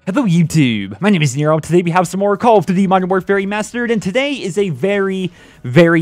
Hello YouTube, my name is Nero. Today we have some more Call of Duty Modern Warfare Remastered, and today is a very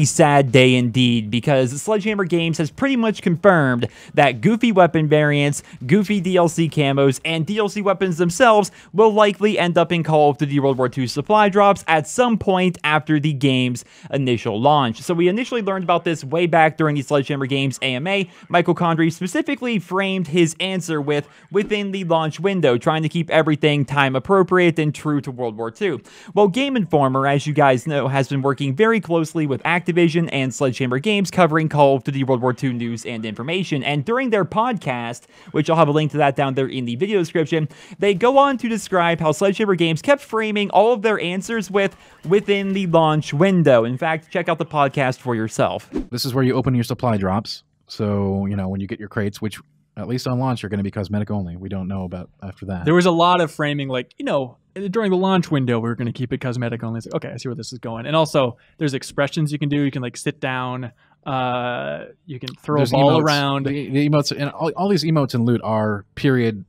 sad day indeed, because Sledgehammer Games has pretty much confirmed that goofy weapon variants, goofy DLC camos, and DLC weapons themselves will likely end up in Call of Duty World War II supply drops at some point after the game's initial launch. So we initially learned about this way back during the Sledgehammer Games AMA. Michael Condrey specifically framed his answer with within the launch window, trying to keep everything time appropriate and true to World War II. Well, GameInformer, as you guys know, has been working very closely with Activision and Sledgehammer Games covering Call of Duty World War II news and information, and during their podcast, which I'll have a link to that down there in the video description, they go on to describe how Sledgehammer Games kept framing all of their answers with within the launch window. In fact, check out the podcast for yourself. This is where you open your supply drops, so, you know, when you get your crates, which at least on launch are going to be cosmetic only. We don't know about after that. There was a lot of framing, like, you know, during the launch window, we were going to keep it cosmetic only. It's like, okay, I see where this is going. And also, there's expressions you can do. You can, like, sit down. You can throw a ball around. The emotes, and all these emotes and loot are period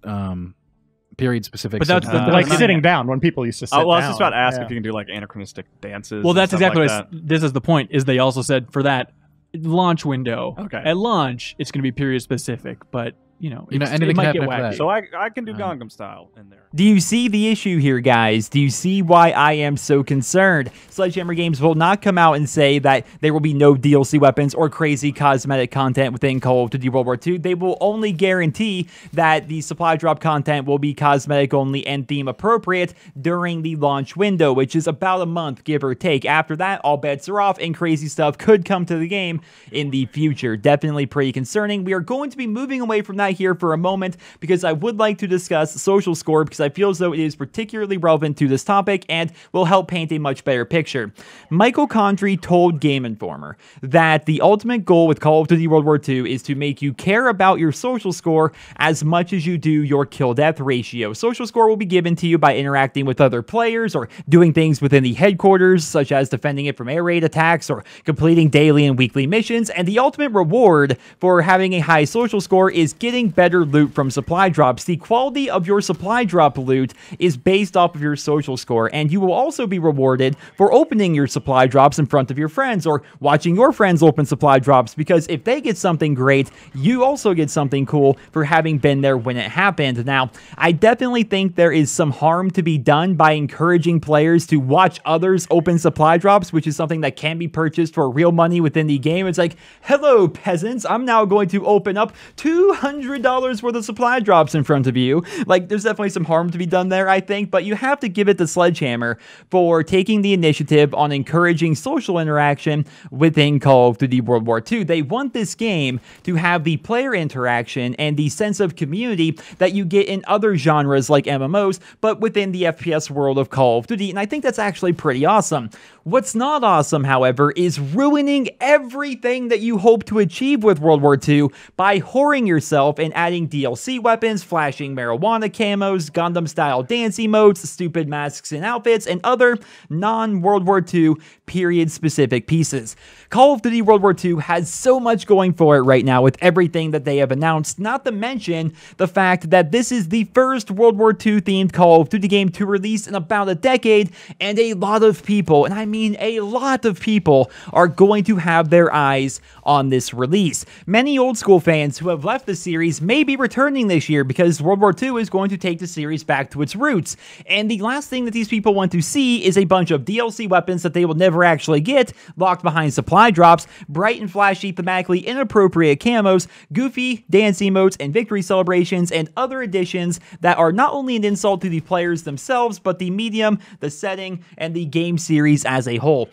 specific. But that's like sitting down when people used to sit down. Well, I was just about to ask if you can do, like, anachronistic dances. Well, that's exactly like what this is the point, is they also said for that launch window, at launch, it's going to be period specific, but you know, it might get wacky. So I can do Gangnam Style in there. Do you see the issue here, guys? Do you see why I am so concerned? Sledgehammer Games will not come out and say that there will be no DLC weapons or crazy cosmetic content within Call of Duty World War II. They will only guarantee that the supply drop content will be cosmetic only and theme appropriate during the launch window, which is about a month, give or take. After that, all bets are off and crazy stuff could come to the game in the future. Definitely pretty concerning. We are going to be moving away from that here for a moment because I would like to discuss social score, because I feel as though it is particularly relevant to this topic and will help paint a much better picture. Michael Condrey told GameInformer that the ultimate goal with Call of Duty World War II is to make you care about your social score as much as you do your kill-death ratio. Social score will be given to you by interacting with other players or doing things within the headquarters, such as defending it from air raid attacks or completing daily and weekly missions, and the ultimate reward for having a high social score is getting better loot from supply drops. The quality of your supply drop loot is based off of your social score, and you will also be rewarded for opening your supply drops in front of your friends or watching your friends open supply drops, because if they get something great, you also get something cool for having been there when it happened. Now, I definitely think there is some harm to be done by encouraging players to watch others open supply drops, which is something that can be purchased for real money within the game. It's like, hello peasants, I'm now going to open up $200 worth of supply drops in front of you. Like, there's definitely some harm to be done there, I think, but you have to give it to Sledgehammer for taking the initiative on encouraging social interaction within Call of Duty World War II. They want this game to have the player interaction and the sense of community that you get in other genres like MMOs, but within the FPS world of Call of Duty, and I think that's actually pretty awesome. What's not awesome, however, is ruining everything that you hope to achieve with World War II by whoring yourself and adding DLC weapons, flashing marijuana camos, Gundam-style dance emotes, stupid masks and outfits, and other non-World War II period-specific pieces. Call of Duty World War II has so much going for it right now with everything that they have announced, not to mention the fact that this is the first World War II themed Call of Duty game to release in about a decade, and a lot of people, and I mean a lot of people, are going to have their eyes on this release. Many old school fans who have left the series may be returning this year because World War II is going to take the series back to its roots, and the last thing that these people want to see is a bunch of DLC weapons that they will never actually get, locked behind supply drops, bright and flashy thematically inappropriate camos, goofy dance emotes and victory celebrations, and other additions that are not only an insult to the players themselves, but the medium, the setting, and the game series as a whole.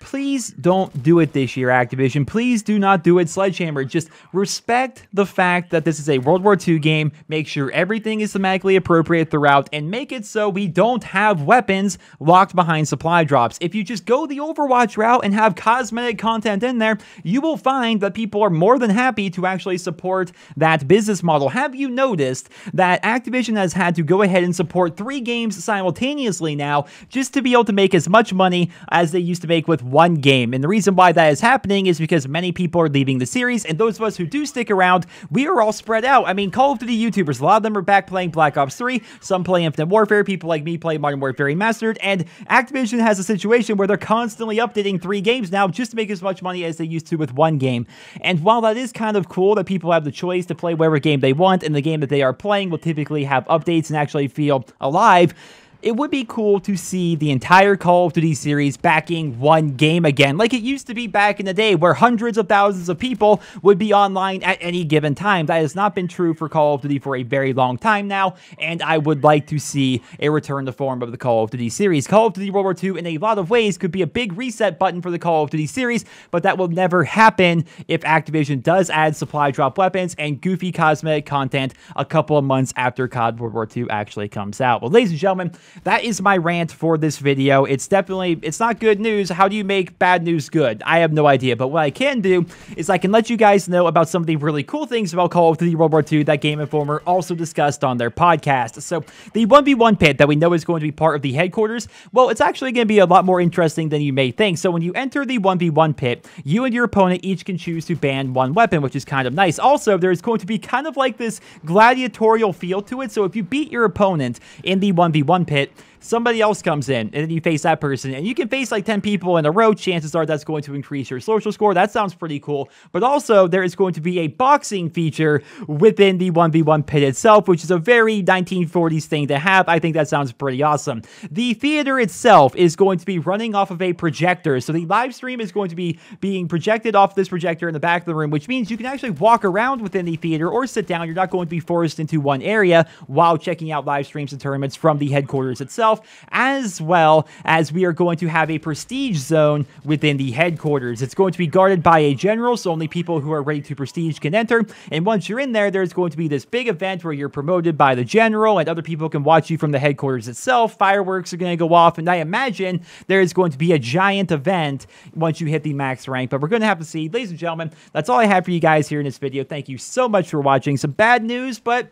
Please don't do it this year, Activision. Please do not do it, Sledgehammer. Just respect the fact that this is a World War II game. Make sure everything is thematically appropriate throughout, and make it so we don't have weapons locked behind supply drops. If you just go the Overwatch route and have cosmetic content in there, you will find that people are more than happy to actually support that business model. Have you noticed that Activision has had to go ahead and support 3 games simultaneously now just to be able to make as much money as they used to make with one game. And the reason why that is happening is because many people are leaving the series, and those of us who do stick around, we are all spread out. I mean, Call of Duty YouTubers, a lot of them are back playing Black Ops 3, some play Infinite Warfare, people like me play Modern Warfare Remastered, and Activision has a situation where they're constantly updating 3 games now just to make as much money as they used to with one game. And while that is kind of cool that people have the choice to play whatever game they want, and the game that they are playing will typically have updates and actually feel alive, it would be cool to see the entire Call of Duty series backing one game again, like it used to be back in the day where hundreds of thousands of people would be online at any given time. That has not been true for Call of Duty for a very long time now, and I would like to see a return to form of the Call of Duty series. Call of Duty World War II in a lot of ways could be a big reset button for the Call of Duty series, but that will never happen if Activision does add supply drop weapons and goofy cosmetic content a couple of months after COD World War II actually comes out. Well, ladies and gentlemen, that is my rant for this video. It's not good news. How do you make bad news good? I have no idea, but what I can do is I can let you guys know about some of the really cool things about Call of Duty World War II that GameInformer also discussed on their podcast. So the 1v1 pit that we know is going to be part of the headquarters, well, it's actually going to be a lot more interesting than you may think. So when you enter the 1v1 pit, you and your opponent each can choose to ban one weapon, which is kind of nice. Also, there's going to be kind of like this gladiatorial feel to it. So if you beat your opponent in the 1v1 pit, somebody else comes in, and then you face that person, and you can face like 10 people in a row. Chances are that's going to increase your social score. That sounds pretty cool. But also, there is going to be a boxing feature within the 1v1 pit itself, which is a very 1940s thing to have. I think that sounds pretty awesome. The theater itself is going to be running off of a projector, so the live stream is going to be being projected off this projector in the back of the room, which means you can actually walk around within the theater or sit down. You're not going to be forced into one area while checking out live streams and tournaments from the headquarters itself, as well as we are going to have a prestige zone within the headquarters. It's going to be guarded by a general, so only people who are ready to prestige can enter. And once you're in there, there's going to be this big event where you're promoted by the general, and other people can watch you from the headquarters itself. Fireworks are going to go off, and I imagine there is going to be a giant event once you hit the max rank. But we're going to have to see. Ladies and gentlemen, that's all I have for you guys here in this video. Thank you so much for watching. Some bad news, but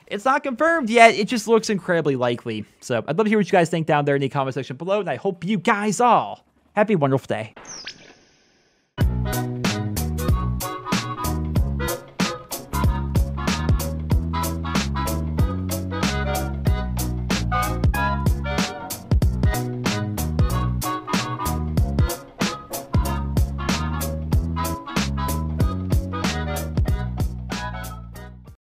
it's not confirmed yet. It just looks incredibly likely. So I'd love to hear what you guys think down there in the comment section below, and I hope you guys all have a wonderful day.